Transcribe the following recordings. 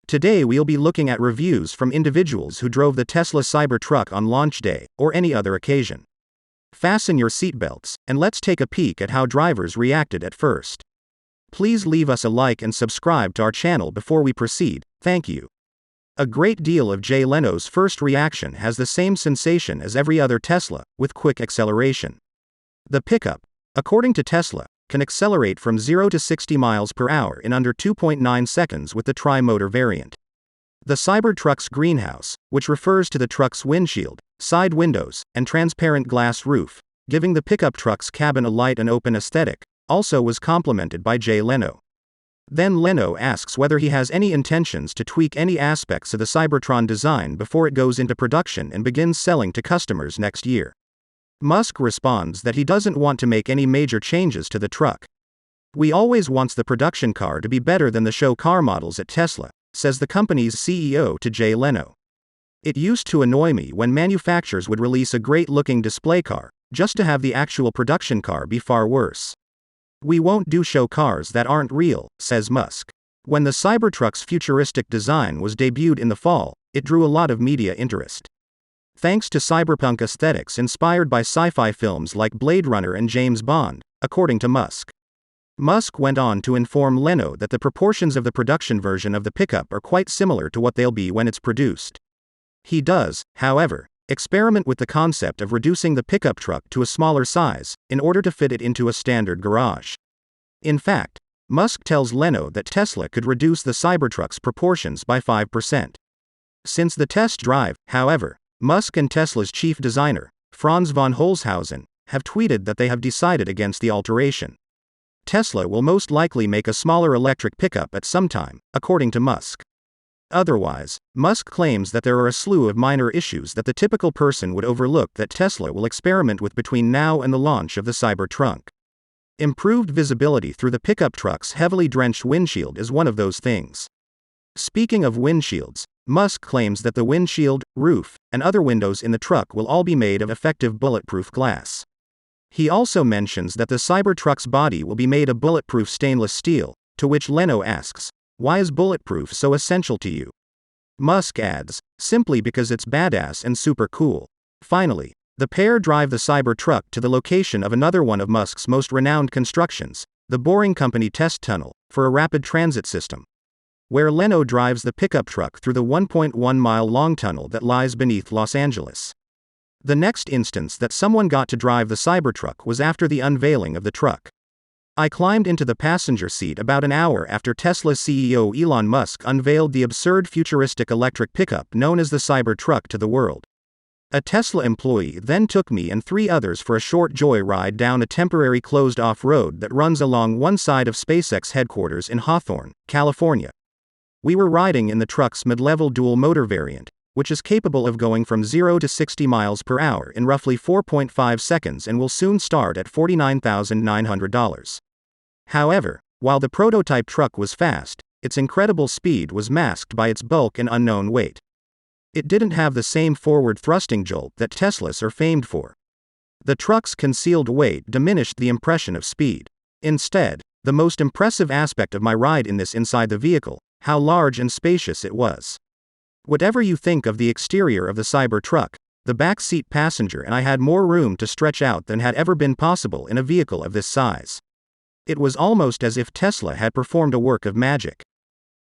Today we'll be looking at reviews from individuals who drove the Tesla Cybertruck on launch day, or any other occasion. Fasten your seatbelts, and let's take a peek at how drivers reacted at first. Please leave us a like and subscribe to our channel before we proceed, thank you. A great deal of Jay Leno's first reaction has the same sensation as every other Tesla, with quick acceleration. The pickup, according to Tesla, can accelerate from 0 to 60 miles per hour in under 2.9 seconds with the tri-motor variant. The Cybertruck's greenhouse, which refers to the truck's windshield, side windows, and transparent glass roof, giving the pickup truck's cabin a light and open aesthetic, also was complimented by Jay Leno. Then Leno asks whether he has any intentions to tweak any aspects of the Cybertron design before it goes into production and begins selling to customers next year. Musk responds that he doesn't want to make any major changes to the truck. "We always wants the production car to be better than the show car models at Tesla," says the company's CEO to Jay Leno. "It used to annoy me when manufacturers would release a great-looking display car, just to have the actual production car be far worse. We won't do show cars that aren't real," says Musk. When the Cybertruck's futuristic design was debuted in the fall, it drew a lot of media interest. Thanks to cyberpunk aesthetics inspired by sci-fi films like Blade Runner and James Bond, according to Musk. Musk went on to inform Leno that the proportions of the production version of the pickup are quite similar to what they'll be when it's produced. He does, however, experiment with the concept of reducing the pickup truck to a smaller size, in order to fit it into a standard garage. In fact, Musk tells Leno that Tesla could reduce the Cybertruck's proportions by 5%. Since the test drive, however, Musk and Tesla's chief designer, Franz von Holzhausen, have tweeted that they have decided against the alteration. Tesla will most likely make a smaller electric pickup at some time, according to Musk. Otherwise, Musk claims that there are a slew of minor issues that the typical person would overlook that Tesla will experiment with between now and the launch of the Cybertruck. Improved visibility through the pickup truck's heavily drenched windshield is one of those things. Speaking of windshields, Musk claims that the windshield, roof, and other windows in the truck will all be made of effective bulletproof glass. He also mentions that the Cybertruck's body will be made of bulletproof stainless steel, to which Leno asks, "Why is bulletproof so essential to you?" Musk adds, "Simply because it's badass and super cool." Finally, the pair drive the Cybertruck to the location of another one of Musk's most renowned constructions, the Boring Company test tunnel, for a rapid transit system, where Leno drives the pickup truck through the 1.1-mile-long tunnel that lies beneath Los Angeles. The next instance that someone got to drive the Cybertruck was after the unveiling of the truck. "I climbed into the passenger seat about an hour after Tesla CEO Elon Musk unveiled the absurd futuristic electric pickup known as the Cybertruck to the world. A Tesla employee then took me and 3 others for a short joy ride down a temporary closed-off road that runs along one side of SpaceX headquarters in Hawthorne, California. We were riding in the truck's mid-level dual-motor variant, which is capable of going from 0 to 60 miles per hour in roughly 4.5 seconds and will soon start at $49,900. However, while the prototype truck was fast, its incredible speed was masked by its bulk and unknown weight. It didn't have the same forward thrusting jolt that Teslas are famed for. The truck's concealed weight diminished the impression of speed. Instead, the most impressive aspect of my ride in this inside the vehicle, how large and spacious it was. Whatever you think of the exterior of the Cybertruck, the back seat passenger and I had more room to stretch out than had ever been possible in a vehicle of this size. It was almost as if Tesla had performed a work of magic.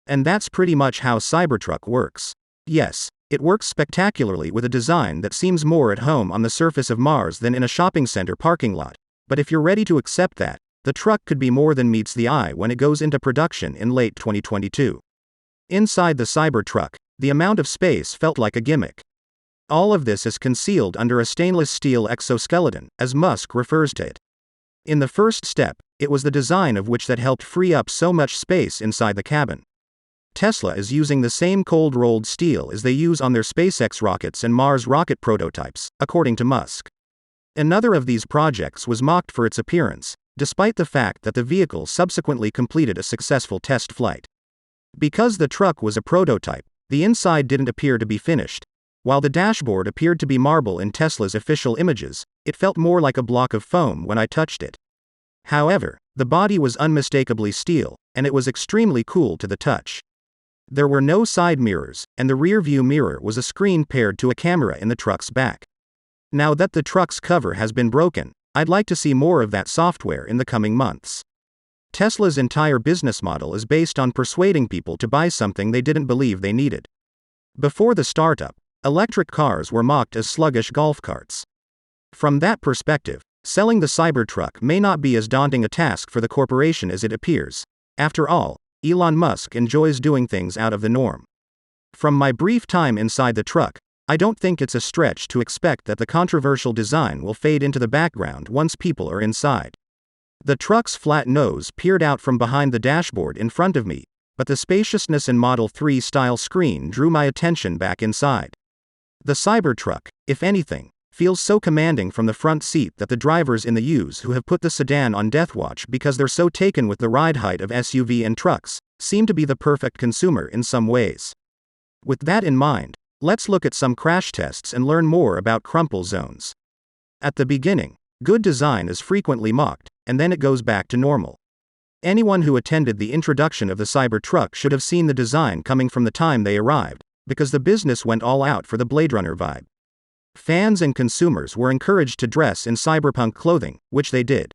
And that's pretty much how Cybertruck works. Yes, it works spectacularly with a design that seems more at home on the surface of Mars than in a shopping center parking lot, but if you're ready to accept that, the truck could be more than meets the eye when it goes into production in late 2022. Inside the Cybertruck, the amount of space felt like a gimmick. All of this is concealed under a stainless steel exoskeleton, as Musk refers to it. In the first step, it was the design of which that helped free up so much space inside the cabin. Tesla is using the same cold-rolled steel as they use on their SpaceX rockets and Mars rocket prototypes, according to Musk. Another of these projects was mocked for its appearance, despite the fact that the vehicle subsequently completed a successful test flight. Because the truck was a prototype, the inside didn't appear to be finished. While the dashboard appeared to be marble in Tesla's official images, it felt more like a block of foam when I touched it. However, the body was unmistakably steel, and it was extremely cool to the touch. There were no side mirrors, and the rear view mirror was a screen paired to a camera in the truck's back. Now that the truck's cover has been broken, I'd like to see more of that software in the coming months. Tesla's entire business model is based on persuading people to buy something they didn't believe they needed. Before the startup, electric cars were mocked as sluggish golf carts. From that perspective, selling the Cybertruck may not be as daunting a task for the corporation as it appears. After all, Elon Musk enjoys doing things out of the norm. From my brief time inside the truck, I don't think it's a stretch to expect that the controversial design will fade into the background once people are inside. The truck's flat nose peered out from behind the dashboard in front of me, but the spaciousness and Model 3 style screen drew my attention back inside. The Cybertruck, if anything, feels so commanding from the front seat that the drivers in the U's who have put the sedan on death watch because they're so taken with the ride height of SUV and trucks, seem to be the perfect consumer in some ways. With that in mind, let's look at some crash tests and learn more about crumple zones. At the beginning, good design is frequently mocked, and then it goes back to normal. Anyone who attended the introduction of the Cybertruck should have seen the design coming from the time they arrived, because the business went all out for the Blade Runner vibe. Fans and consumers were encouraged to dress in cyberpunk clothing, which they did.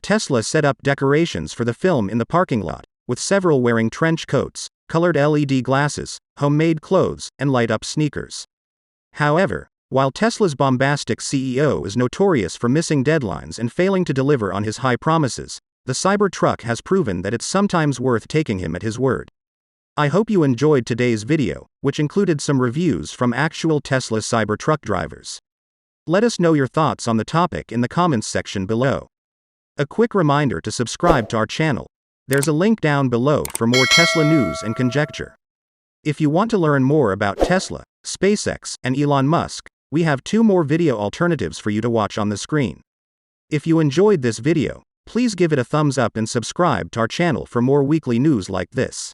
Tesla set up decorations for the film in the parking lot, with several wearing trench coats, colored LED glasses, homemade clothes, and light-up sneakers. However, while Tesla's bombastic CEO is notorious for missing deadlines and failing to deliver on his high promises, the Cybertruck has proven that it's sometimes worth taking him at his word. I hope you enjoyed today's video, which included some reviews from actual Tesla Cybertruck drivers. Let us know your thoughts on the topic in the comments section below. A quick reminder to subscribe to our channel. There's a link down below for more Tesla news and conjecture. If you want to learn more about Tesla, SpaceX, and Elon Musk, we have 2 more video alternatives for you to watch on the screen. If you enjoyed this video, please give it a thumbs up and subscribe to our channel for more weekly news like this.